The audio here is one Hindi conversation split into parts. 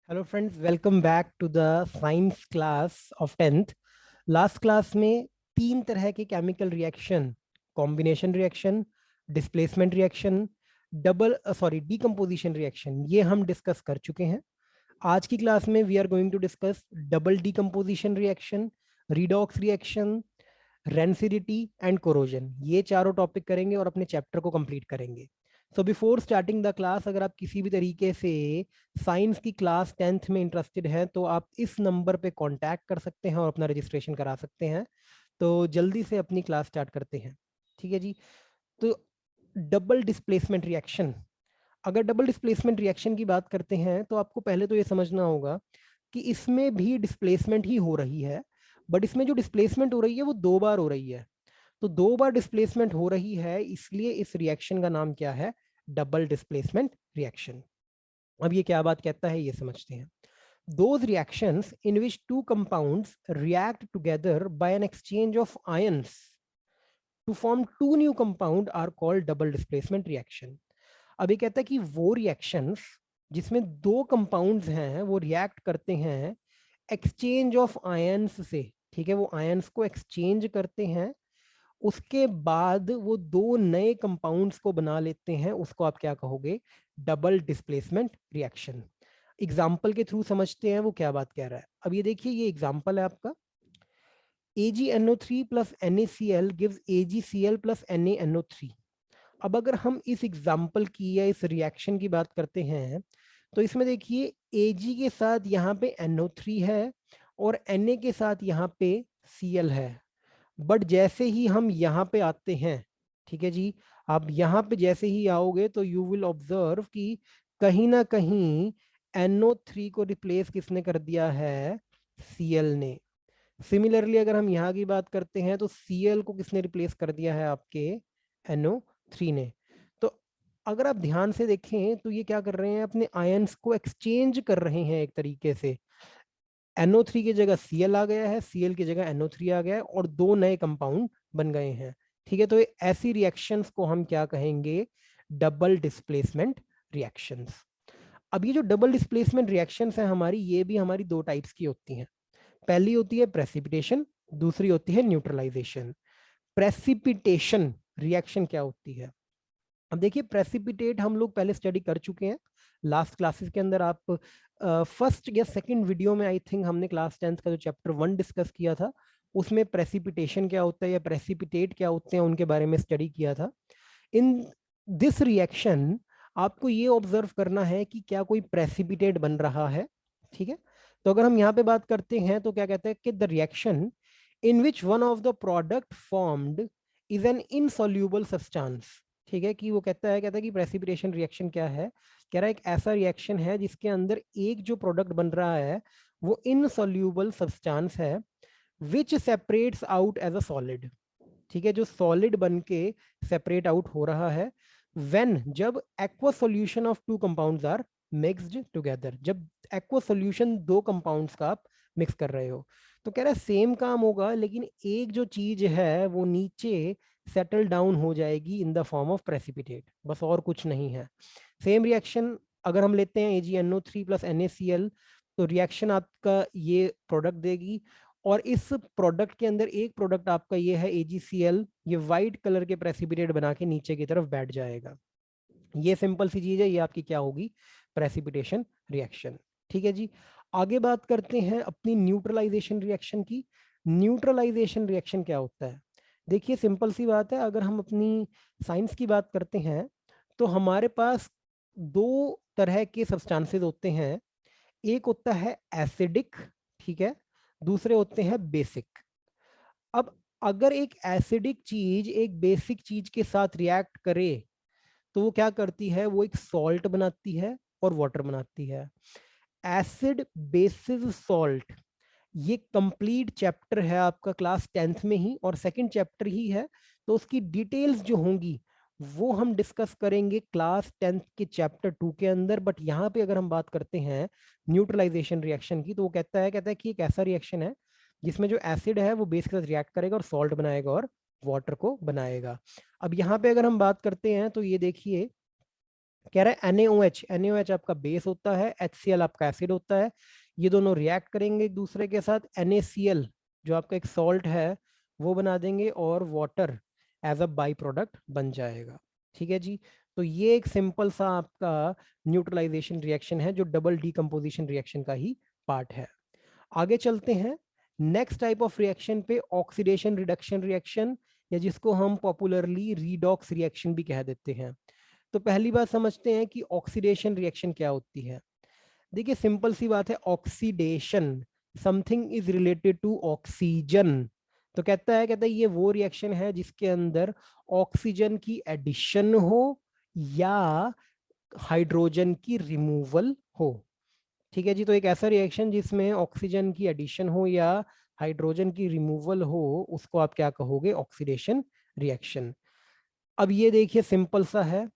Hello friends, welcome back to the science class of tenth. Last class में तीन तरह के chemical reaction, combination reaction, displacement reaction, decomposition reaction, ये हम डिस्कस कर चुके हैं। आज की क्लास में we are going to discuss double decomposition reaction, redox reaction, rancidity and corrosion. ये चारों टॉपिक करेंगे और अपने चैप्टर को कंप्लीट करेंगे। So before starting the class, अगर आप किसी भी तरीके से साइंस की क्लास टेंथ में इंटरेस्टेड हैं तो आप इस नंबर पे कांटेक्ट कर सकते हैं और अपना रजिस्ट्रेशन करा सकते हैं। तो जल्दी से अपनी क्लास स्टार्ट करते हैं। ठीक है जी। तो डबल डिस्प्लेसमेंट रिएक्शन, अगर डबल डिस्प्लेसमेंट रिएक्शन की बात करते हैं तो आपको पहले तो ये समझना होगा कि इसमें भी डिस्प्लेसमेंट ही हो रही है, बट इसमें जो डिस्प्लेसमेंट हो रही है वो दो बार हो रही है। तो दो बार डिस्प्लेसमेंट हो रही है, इसलिए इस रिएक्शन का नाम क्या है? Double displacement reaction. अब ये क्या बात कहता है, ये समझते हैं। Those reactions in which two compounds react together by an exchange of ions to form two new compound are called double displacement reaction. अब ये कहता है कि वो रिएक्शंस जिसमें दो कंपाउंड्स हैं वो रिएक्ट करते हैं एक्सचेंज ऑफ आयंस से। ठीक है, वो आयंस को एक्सचेंज करते हैं, उसके बाद वो दो नए कंपाउंड्स को बना लेते हैं, उसको आप क्या कहोगे? Double displacement reaction. एग्जाम्पल के थ्रू समझते हैं वो क्या बात कह रहा है। अब ये देखिए, ये एग्जाम्पल है आपका। AgNO3 plus NaCl gives AgCl plus NaNO3। अब अगर हम इस एग्जाम्पल की या इस रिएक्शन की बात करते हैं तो इसमें देखिए Ag के साथ यहाँ पे NO3 है और Na के साथ यहाँ पे Cl है। बट जैसे ही हम यहाँ पे आते हैं, ठीक है जी, आप यहाँ पे जैसे ही आओगे तो यू विल ऑब्जर्व कि कहीं ना कहीं NO3 को रिप्लेस किसने कर दिया है? Cl ने। सिमिलरली अगर हम यहाँ की बात करते हैं तो Cl को किसने रिप्लेस कर दिया है? आपके NO3 ने। तो अगर आप ध्यान से देखें तो ये क्या कर रहे हैं? अपने आयंस को एक्सचेंज कर रहे हैं एक तरीके से। NO3 की जगह Cl आ गया है, Cl की जगह NO3 आ गया है और दो नए कंपाउंड बन गए हैं। ठीक है, तो ऐसी रिएक्शंस को हम क्या कहेंगे? Double displacement reactions. अब ये जो डबल डिस्प्लेसमेंट रिएक्शंस हैं हमारी, ये भी हमारी दो टाइप्स की होती हैं। पहली होती है प्रेसिपिटेशन, दूसरी होती है न्यूट्रलाइजेशन। प्रेसिपिटेशन रिएक्शन क्या होती है? अब देखिए, प्रेसिपिटेट हम लोग पहले स्टडी कर चुके हैं लास्ट क्लासेस के अंदर। आप फर्स्ट या सेकंड वीडियो में आई थिंक हमने क्लास 10th का जो चैप्टर 1 डिस्कस किया था, उसमें प्रेसिपिटेशन क्या होता है या प्रेसिपिटेट क्या होते हैं उनके बारे में स्टडी किया था। इन दिस रिएक्शन आपको ये ऑब्जर्व करना है कि क्या कोई प्रेसिपिटेट बन रहा है। ठीक है, तो अगर हम यहाँ पे बात करते हैं तो क्या कहते हैं कि the reaction in which one of the product formed is an insoluble substance. ठीक है, कि वो कहता है कि प्रेसिपिटेशन रिएक्शन क्या है? कह रहा है एक ऐसा रिएक्शन है जिसके अंदर एक जो प्रोडक्ट बन रहा है वो इनसॉल्यूबल सब्सटेंस है, which separates out as a solid. ठीक है, जो सॉलिड बन के सेपरेट आउट हो रहा है व्हेन, जब aqua solution of two compounds are mixed together, जब एक्वा सॉल्यूशन दो कंपाउंड्स का आप मिक्स कर रहे हो। तो कह रहा है सेम काम होगा, लेकिन एक जो चीज है वो नीचे सेटल डाउन हो जाएगी in the form of precipitate, बस और कुछ नहीं है। सेम रिएक्शन अगर हम लेते हैं AgNO3 प्लस NaCl, तो रिएक्शन आपका ये प्रोडक्ट देगी और इस प्रोडक्ट के अंदर एक प्रोडक्ट आपका ये है AgCl, ये वाइट कलर के प्रेसिपिटेट बना के नीचे की तरफ बैठ जाएगा। ये सिंपल सी चीज है, ये आपकी क्या होगी? Precipitation reaction. ठीक है जी। आगे बात करते हैं अपनी न्यूट्रलाइजेशन रिएक्शन की। न्यूट्रलाइजेशन रिएक्शन क्या होता है? देखिए, सिंपल सी बात है, अगर हम अपनी साइंस की बात करते हैं तो हमारे पास दो तरह के सब्सटेंसेस होते हैं। एक होता है एसिडिक, ठीक है, दूसरे होते हैं बेसिक। अब अगर एक एसिडिक चीज एक बेसिक चीज के साथ रिएक्ट करे तो वो क्या करती है? वो एक सॉल्ट बनाती है और वाटर बनाती है। एसिड बेसिस सॉल्ट, ये कंप्लीट चैप्टर है आपका क्लास 10th में ही और सेकंड चैप्टर ही है। तो उसकी डिटेल्स जो होंगी वो हम डिस्कस करेंगे क्लास 10th के चैप्टर 2 के अंदर। बट यहाँ पे अगर हम बात करते हैं न्यूट्रलाइजेशन रिएक्शन की, तो वो कहता है कि एक ऐसा रिएक्शन है जिसमें जो एसिड है वो बेस के साथ रिएक्ट करेगा और सॉल्ट बनाएगा और वाटर को बनाएगा। अब यहाँ पे अगर हम बात करते हैं तो ये देखिए, कह रहा है NaOH आपका बेस होता है, HCl आपका एसिड होता है, ये दोनों रिएक्ट करेंगे एक दूसरे के साथ, NaCl जो आपका एक सॉल्ट है वो बना देंगे और water as a by product बन जाएगा। ठीक है जी, तो ये एक सिंपल सा आपका न्यूट्रलाइजेशन रिएक्शन है जो डबल डीकम्पोजिशन रिएक्शन का ही पार्ट है। आगे चलते हैं नेक्स्ट टाइप ऑफ रिएक्शन पे, ऑक्सीडेशन रिडक्शन रिएक्शन, या जिसको हम पॉपुलरली रीडॉक्स रिएक्शन भी कह देते हैं। तो पहली बात समझते हैं कि ऑक्सीडेशन रिएक्शन क्या होती है। देखिए सिंपल सी बात है, oxidation something is related to oxygen. तो कहता है ये वो रिएक्शन है जिसके अंदर ऑक्सीजन की एडिशन हो या हाइड्रोजन की रिमूवल हो। ठीक है जी, तो एक ऐसा रिएक्शन जिसमें ऑक्सीजन की एडिशन हो या हाइड्रोजन की रिमूवल हो, उसको आप क्या कहोगे, ऑक्सीडेशन रिएक्शन। अब ये देखिए सिंपल सा है,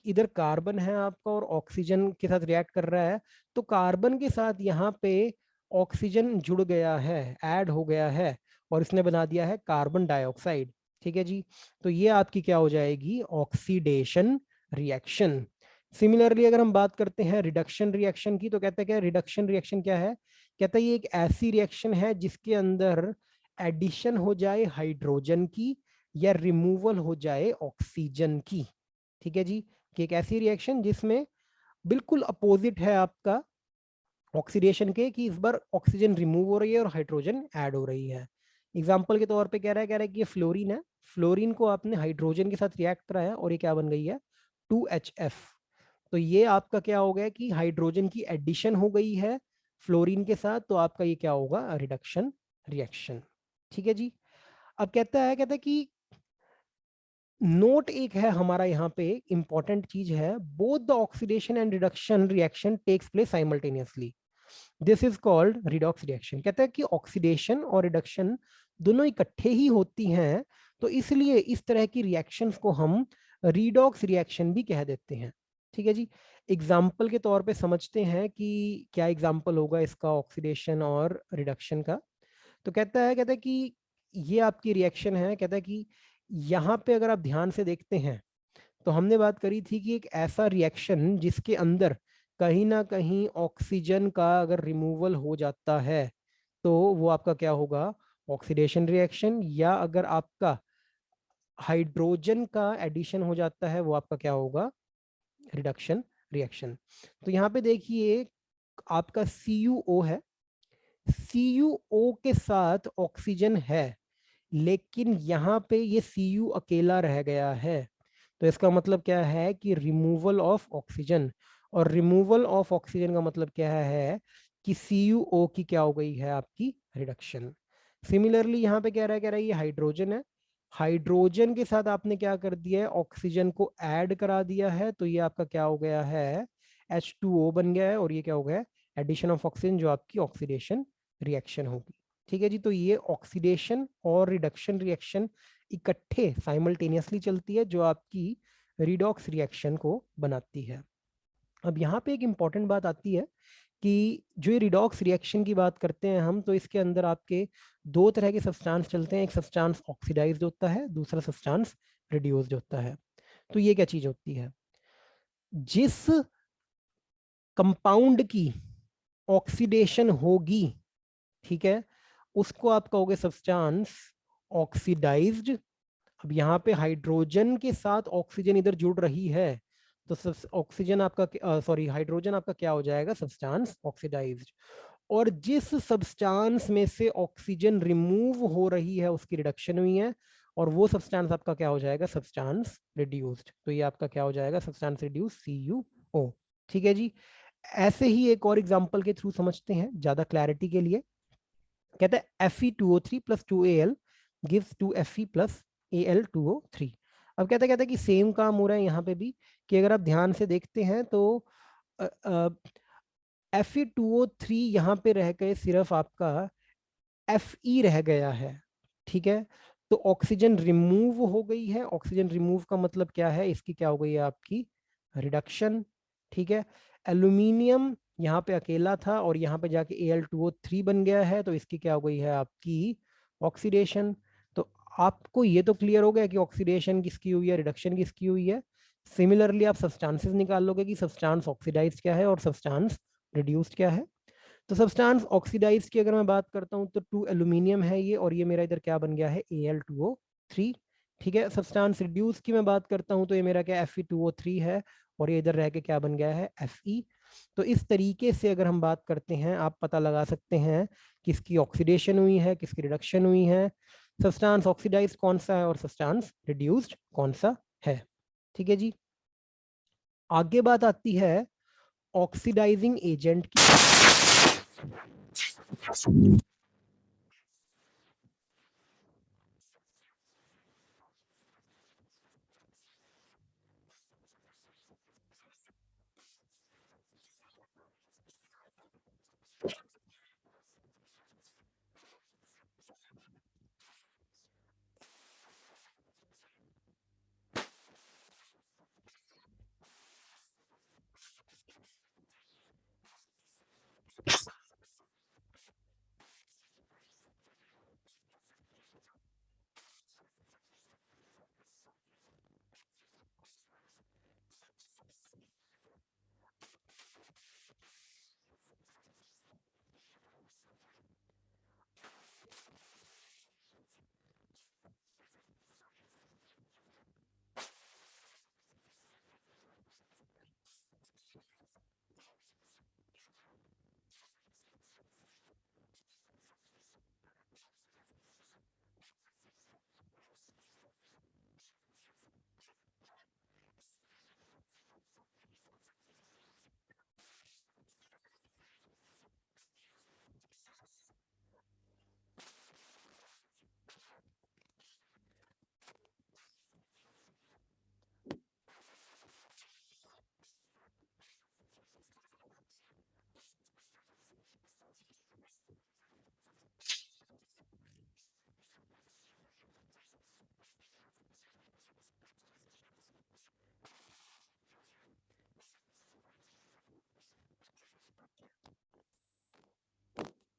इधर कार्बन है आपका और ऑक्सीजन के साथ रिएक्ट कर रहा है, तो कार्बन के साथ यहाँ पे ऑक्सीजन जुड़ गया है, ऐड हो गया है, और इसने बना दिया है कार्बन डाइऑक्साइड। ठीक है जी, तो ये आपकी क्या हो जाएगी, ऑक्सीडेशन रिएक्शन। सिमिलरली अगर हम बात करते हैं रिडक्शन रिएक्शन की, तो कहते हैं क्या रिडक्शन रिएक्शन क्या है, कहता है ये एक ऐसी रिएक्शन है जिसके अंदर एडिशन हो जाए हाइड्रोजन की या रिमूवल हो जाए ऑक्सीजन की। ठीक है जी, कि एक ऐसी रिएक्शन जिसमें बिल्कुल अपोजिट है आपका ऑक्सीडेशन के, कि इस बार ऑक्सीजन रिमूव हो रही है और हाइड्रोजन ऐड हो रही है। एग्जाम्पल के तौर पे कह रहा है कि ये फ्लोरीन है, फ्लोरीन को आपने हाइड्रोजन के साथ रिएक्ट कराया और ये क्या बन गई है, 2HF। तो ये आपका क्या हो गया कि हाइड्रोजन की एडिशन हो गई है फ्लोरीन के साथ, तो आपका ये क्या होगा, रिडक्शन रिएक्शन। ठीक है जी, अब कहता है कि नोट एक है हमारा यहाँ पे, इंपॉर्टेंट चीज है, both the oxidation and reduction reaction takes place simultaneously, this is called redox reaction. कहता है कि ऑक्सीडेशन और रिडक्शन दोनों इकट्ठे ही होती हैं, तो इसलिए इस तरह की रिएक्शंस को हम रिडॉक्स रिएक्शन भी कह देते हैं। ठीक है जी, एग्जाम्पल के तौर पे समझते हैं कि क्या एग्जाम्पल होगा इसका ऑक्सीडेशन और रिडक्शन का। तो कहता है कि ये आपकी रिएक्शन है, कहता है कि यहाँ पे अगर आप ध्यान से देखते हैं तो हमने बात करी थी कि एक ऐसा रिएक्शन जिसके अंदर कहीं ना कहीं ऑक्सीजन का अगर रिमूवल हो जाता है तो वो आपका क्या होगा, ऑक्सीडेशन रिएक्शन, या अगर आपका हाइड्रोजन का एडिशन हो जाता है वो आपका क्या होगा, रिडक्शन रिएक्शन। तो यहाँ पे देखिए आपका CuO है, CuO के साथ ऑक्सीजन है, लेकिन यहाँ पे ये Cu अकेला रह गया है, तो इसका मतलब क्या है कि रिमूवल ऑफ ऑक्सीजन, और रिमूवल ऑफ ऑक्सीजन का मतलब क्या है कि CuO की क्या हो गई है, आपकी रिडक्शन। सिमिलरली यहाँ पे कह रहा है ये हाइड्रोजन है, हाइड्रोजन के साथ आपने क्या कर दिया है, ऑक्सीजन को ऐड करा दिया है, तो ये आपका क्या हो गया है, H2O बन गया है, और ये क्या हो गया, एडिशन ऑफ ऑक्सीजन, जो आपकी ऑक्सीडेशन रिएक्शन होगी। ठीक है जी, तो ये ऑक्सीडेशन और रिडक्शन रिएक्शन इकट्ठे साइमल्टेनियसली चलती है, जो आपकी रिडॉक्स रिएक्शन को बनाती है। अब यहाँ पे एक इंपॉर्टेंट बात आती है कि जो ये रिडॉक्स रिएक्शन की बात करते हैं हम, तो इसके अंदर आपके दो तरह के सब्सटेंस चलते हैं, एक सब्सटेंस ऑक्सीडाइज्ड होता है, दूसरा सब्सटेंस रिड्यूस्ड होता है। तो ये क्या चीज होती है, जिस कंपाउंड की ऑक्सीडेशन होगी, ठीक है, उसको आप कहोगे सब्सटेंस ऑक्सीडाइज्ड। अब यहाँ पे हाइड्रोजन के साथ ऑक्सीजन इधर जुड़ रही है, तो ऑक्सीजन आपका सॉरी हाइड्रोजन आपका क्या हो जाएगा, सब्सटेंस ऑक्सीडाइज्ड। और जिस सब्सटेंस में से ऑक्सीजन रिमूव हो रही है उसकी रिडक्शन हुई है, और वो सब्सटेंस आपका क्या हो जाएगा, सब्सटेंस रिड्यूस्ड। तो ये आपका क्या हो जाएगा, सब्सटेंस रिड्यूस CuO। ठीक है जी, ऐसे ही एक और एग्जांपल के थ्रू समझते हैं ज्यादा क्लैरिटी के लिए। कहता है Fe2O3 + 2Al gives 2Fe + Al2O3। अब कहता है कि सेम काम हो रहा है यहाँ पे भी, कि अगर आप ध्यान से देखते हैं तो Fe2O3 यहाँ पे रह गए सिर्फ आपका Fe रह गया है। ठीक है, तो ऑक्सीजन रिमूव हो गई है, ऑक्सीजन रिमूव का मतलब क्या है, इसकी क्या हो गई है, आपकी रिडक्शन। ठीक है, एल्यूमिनियम यहाँ पे अकेला था और यहाँ पे जाके Al2O3 बन गया है, तो इसकी क्या हो गई है, आपकी ऑक्सीडेशन। तो आपको ये तो क्लियर हो गया कि ऑक्सीडेशन किसकी हुई है, रिडक्शन किसकी हुई है। सिमिलरली आप सब्सटेंसेस निकाल लोगे कि सब्सटेंस ऑक्सीडाइज क्या है और सब्सटेंस रिड्यूस्ड क्या है। तो सब्सटेंस ऑक्सीडाइज की अगर मैं बात करता हूँ तो 2 एल्यूमिनियम है ये, और ये मेरा इधर क्या बन गया है Al2O3। ठीक है, सब्सटेंस रिड्यूस की मैं बात करता हूँ तो ये मेरा क्या Fe2O3 है, और ये इधर रह के क्या बन गया है Fe। तो इस तरीके से अगर हम बात करते हैं आप पता लगा सकते हैं किसकी ऑक्सीडेशन हुई है, किसकी रिडक्शन हुई है, सब्सटेंस ऑक्सीडाइज कौन सा है और सब्सटेंस रिड्यूस्ड कौन सा है। ठीक है जी, आगे बात आती है ऑक्सीडाइजिंग एजेंट की।